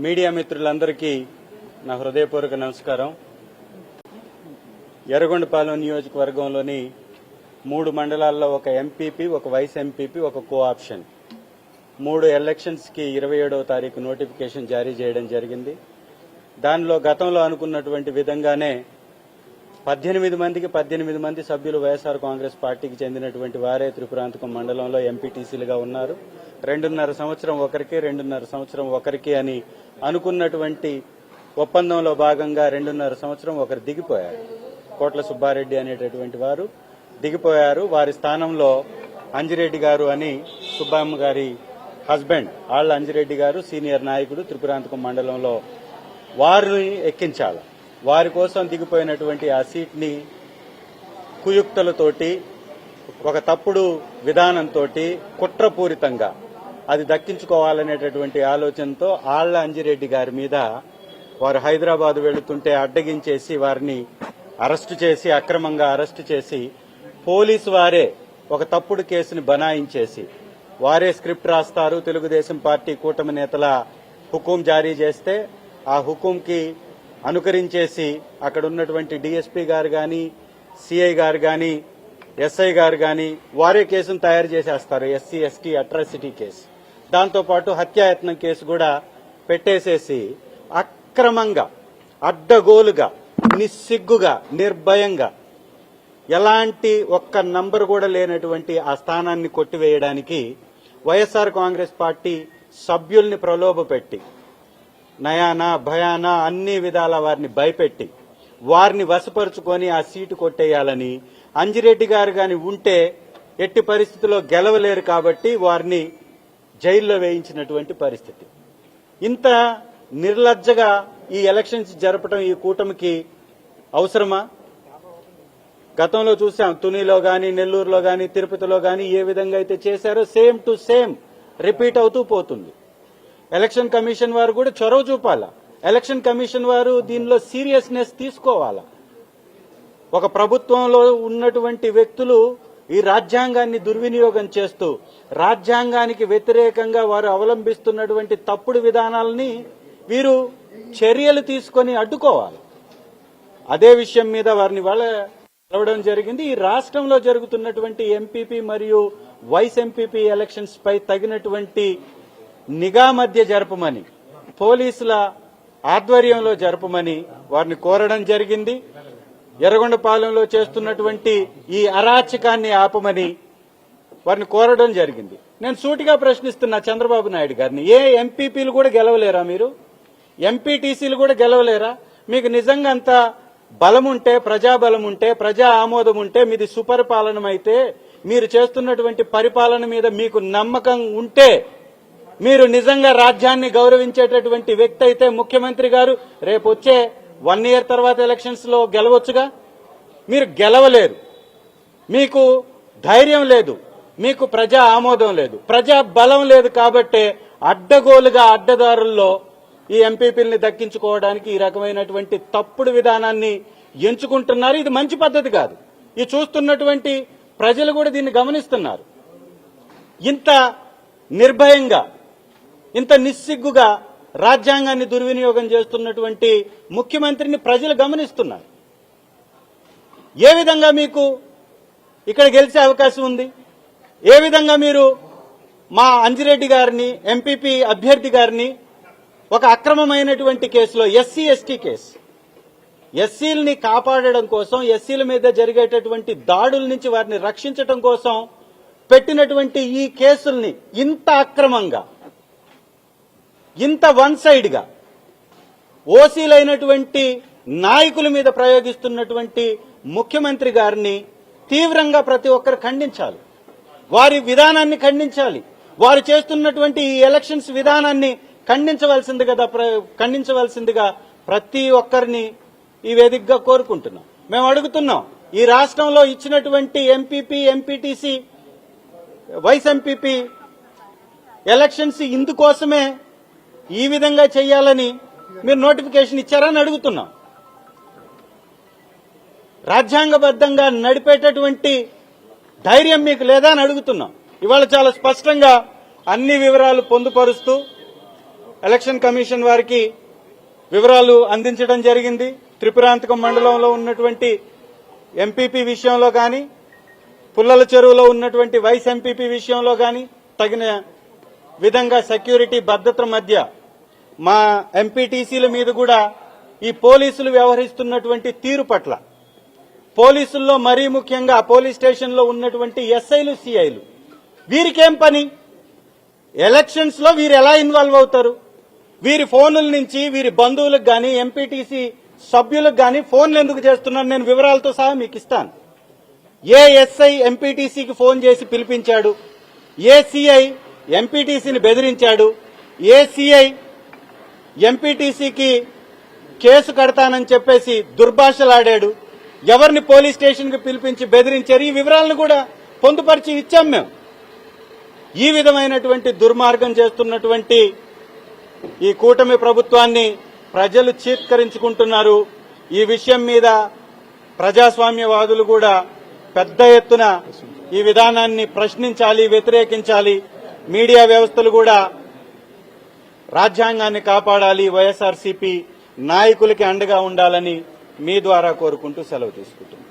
Media మిత్రులందరికీ నా హృదయపూర్వక నమస్కారం. ఎర్రగొండపాలెం నియోజకవర్గంలోని 3 మండలాల్లో ఒక ఎంపీపీ, ఒక వైస్ ఎంపీపీ, ఒక కోఆప్షన్ 3 ఎలక్షన్స్కి 27వ తారీఖు నోటిఫికేషన్ జారీ చేయడం జరిగింది. దానిలో గతంలో అనుకున్నటువంటి విధంగానే 18 మందికి 18 మంది సభ్యులు వైఎస్ఆర్ కాంగ్రెస్ పార్టీకి చెందినటువంటి వారే త్రిపురాంతకం మండలంలో ఎంపీటీసీలుగా ఉన్నారు. 2.5 సంవత్సరం ఒకరికి, 2.5 సంవత్సరం ఒకరికి అని అనుకున్నటువంటి ఒప్పందంలో భాగంగా 2.5 సంవత్సరం ఒకరు దిగిపోయారు. కోట్ల సుబ్బారెడ్డి అనేటటువంటి వారు దిగిపోయారు. వారి స్థానంలో అంజిరెడ్డి గారు అని సుబ్బమ్మ గారి హస్బెండ్ ఆళ్ల అంజిరెడ్డి గారు సీనియర్ నాయకుడు త్రిపురాంతకం మండలంలో వారిని ఎక్కించాలి. వారి కోసం దిగిపోయినటువంటి ఆ సీట్ని కుయుక్తులతోటి, ఒక తప్పుడు విధానంతో, కుట్రపూరితంగా అది దక్కించుకోవాలనేటటువంటి ఆలోచనతో ఆళ్ల అంజిరెడ్డి గారి మీద వారు హైదరాబాద్ వెళుతుంటే అడ్డగించేసి వారిని అరెస్టు చేసి, అక్రమంగా అరెస్టు చేసి, పోలీసు వారే ఒక తప్పుడు కేసుని బనాయించేసి వారే స్క్రిప్ట్ రాస్తారు. తెలుగుదేశం పార్టీ కూటమి నేతల హుకుం జారీ చేస్తే ఆ హుకుంకి అనుకరించేసి అక్కడ ఉన్నటువంటి డీఎస్పీ గారు కానీ, సిఐ గారు కానీ, ఎస్ఐ గారు కానీ వారే కేసును తయారు చేసేస్తారు. ఎస్సీ ఎస్టీ అట్రాసిటీ కేసు, దాంతోపాటు హత్యాయత్నం కేసు కూడా పెట్టేసేసి అక్రమంగా, అడ్డగోలుగా, నిస్సిగ్గుగా, నిర్భయంగా, ఎలాంటి ఒక్క నంబర్ కూడా లేనటువంటి ఆ స్థానాన్ని కొట్టివేయడానికి వైఎస్ఆర్ కాంగ్రెస్ పార్టీ సభ్యుల్ని ప్రలోభపెట్టి, నయానా భయానా అన్ని విధాల వారిని భయపెట్టి వారిని వశపరుచుకొని ఆ సీటు కొట్టేయాలని, అంజిరెడ్డి గారు గాని ఉంటే ఎట్టి పరిస్థితుల్లో గెలవలేరు కాబట్టి వారిని జైల్లో వేయించినటువంటి పరిస్థితి. ఇంత నిర్లజ్జగా ఈ ఎలక్షన్స్ జరపడం ఈ కూటమికి అవసరమా? గతంలో చూసాం, తునిలో గాని, నెల్లూరులో గాని, తిరుపతిలో గాని ఏ విధంగా అయితే చేశారో సేమ్ టు సేమ్ రిపీట్ అవుతూ పోతుంది. ఎలక్షన్ కమిషన్ వారు కూడా చొరవ చూపాలా. ఎలక్షన్ కమిషన్ వారు దీనిలో సీరియస్నెస్ తీసుకోవాలా. ఒక ప్రభుత్వంలో ఉన్నటువంటి వ్యక్తులు ఈ రాజ్యాంగాన్ని దుర్వినియోగం చేస్తూ రాజ్యాంగానికి వ్యతిరేకంగా వారు అవలంబిస్తున్నటువంటి తప్పుడు విధానాలని వీరు చర్యలు తీసుకొని అడ్డుకోవాలి. అదే విషయం మీద వారిని కలవడం జరిగింది. ఈ రాష్ట్రంలో జరుగుతున్నటువంటి ఎంపీపీ మరియు వైస్ ఎంపీపీ ఎలక్షన్స్ పై తగినటువంటి నిఘా మధ్య జరపమని, పోలీసుల ఆధ్వర్యంలో జరపమని వారిని కోరడం జరిగింది. ఎర్రగొండపాలెంలో చేస్తున్నటువంటి ఈ అరాచకాన్ని ఆపమని వారిని కోరడం జరిగింది. నేను సూటిగా ప్రశ్నిస్తున్నా చంద్రబాబు నాయుడు గారిని, ఏ ఎంపీపీలు కూడా గెలవలేరా? మీరు ఎంపీటీసీలు కూడా గెలవలేరా? మీకు నిజంగా అంత బలం ఉంటే, ప్రజాబలం ఉంటే, ప్రజా ఆమోదం ఉంటే, మీది సుపరిపాలన అయితే, మీరు చేస్తున్నటువంటి పరిపాలన మీద మీకు నమ్మకం ఉంటే, మీరు నిజంగా రాజ్యాన్ని గౌరవించేటటువంటి వ్యక్తి అయితే ముఖ్యమంత్రి గారు రేపు వచ్చే 1 year తర్వాత ఎలక్షన్స్ లో గెలవచ్చుగా. మీరు గెలవలేరు, మీకు ధైర్యం లేదు, మీకు ప్రజా ఆమోదం లేదు, ప్రజా బలం లేదు. కాబట్టే అడ్డగోలుగా, అడ్డదారుల్లో ఈ ఎంపీపీల్ని దక్కించుకోవడానికి ఈ రకమైనటువంటి తప్పుడు విధానాన్ని ఎంచుకుంటున్నారు. ఇది మంచి పద్ధతి కాదు. ఇది చూస్తున్నటువంటి ప్రజలు కూడా దీన్ని గమనిస్తున్నారు. ఇంత నిర్భయంగా, ఇంత నిస్సిగ్గుగా రాజ్యాంగాన్ని దుర్వినియోగం చేస్తున్నటువంటి ముఖ్యమంత్రిని ప్రజలు గమనిస్తున్నారు. ఏ విధంగా మీకు ఇక్కడ గెలిచే అవకాశం ఉంది? ఏ విధంగా మీరు మా అంజిరెడ్డి గారిని, ఎంపీపీ అభ్యర్థి గారిని ఒక అక్రమమైనటువంటి కేసులో, ఎస్సీ ఎస్టీ కేసు, ఎస్సీలని కాపాడడం కోసం, ఎస్సీల మీద జరిగేటటువంటి దాడుల నుంచి వారిని రక్షించడం కోసం పెట్టినటువంటి ఈ కేసుల్ని ఇంత అక్రమంగా, ఇంత వన్ సైడ్గా ఓసీలైనటువంటి నాయకుల మీద ప్రయోగిస్తున్నటువంటి ముఖ్యమంత్రి గారిని తీవ్రంగా ప్రతి ఒక్కరు ఖండించాలి. వారి విధానాన్ని ఖండించాలి. వారు చేస్తున్నటువంటి ఈ ఎలక్షన్స్ విధానాన్ని ఖండించవలసిందిగా ప్రతి ఒక్కరిని ఈ వేదికగా కోరుకుంటున్నాం. మేము అడుగుతున్నాం, ఈ రాష్ట్రంలో ఇచ్చినటువంటి MPP, MPTC, vice MPP elections ఇందుకోసమే ఈ విధంగా చేయాలని మీరు నోటిఫికేషన్ ఇచ్చారని అడుగుతున్నాం. రాజ్యాంగబద్ధంగా నడిపేటటువంటి ధైర్యం మీకు లేదా అని అడుగుతున్నాం. ఇవాళ చాలా స్పష్టంగా అన్ని వివరాలు పొందుపరుస్తూ ఎలక్షన్ కమిషన్ వారికి వివరాలు అందించడం జరిగింది. త్రిపురాంతకం మండలంలో ఉన్నటువంటి ఎంపీపీ విషయంలో కానీ, పుల్లల చెరువులో ఉన్నటువంటి వైస్ ఎంపీపీ విషయంలో కానీ తగిన విధంగా సెక్యూరిటీ భద్రత మధ్య మా ఎంపీటీసీల మీద కూడా ఈ పోలీసులు వ్యవహరిస్తున్నటువంటి తీరు పట్ల, పోలీసుల్లో మరీ ముఖ్యంగా పోలీస్ స్టేషన్లో ఉన్నటువంటి ఎస్ఐలు, సిఐలు వీరికేం పని? ఎలక్షన్స్ లో వీరు ఎలా ఇన్వాల్వ్ అవుతారు? వీరి ఫోన్ల నుంచి వీరి బంధువులకు గాని, ఎంపీటీసీ సభ్యులకు గాని ఫోన్లు ఎందుకు చేస్తున్నారు? నేను వివరాలతో సహా మీకు ఇస్తాను. ఏ ఎస్ఐ ఎంపీటీసీకి ఫోన్ చేసి పిలిపించాడు? ఏ సిఐ ఎంపీటీసీని బెదిరించాడు? ఏ సిఐ ఎంపీటీసీకి కేసు కడతానని చెప్పేసి దుర్భాషలాడాడు? ఎవరిని పోలీస్ స్టేషన్ కి పిలిపించి బెదిరించారు? ఈ వివరాలను కూడా పొందుపరిచి ఇచ్చాం మేము. ఈ విధమైనటువంటి దుర్మార్గం చేస్తున్నటువంటి ఈ కూటమి ప్రభుత్వాన్ని ప్రజలు చీత్కరించుకుంటున్నారు. ఈ విషయం మీద ప్రజాస్వామ్యవాదులు కూడా పెద్ద ఎత్తున ఈ విధానాన్ని ప్రశ్నించాలి, వ్యతిరేకించాలి. మీడియా వ్యవస్థలు కూడా రాజ్యాంగాన్ని కాపాడాలి, వైఎస్ఆర్సీపీ నాయకులకి అండగా ఉండాలని మీ ద్వారా కోరుకుంటూ సెలవు తీసుకుంటున్నాను.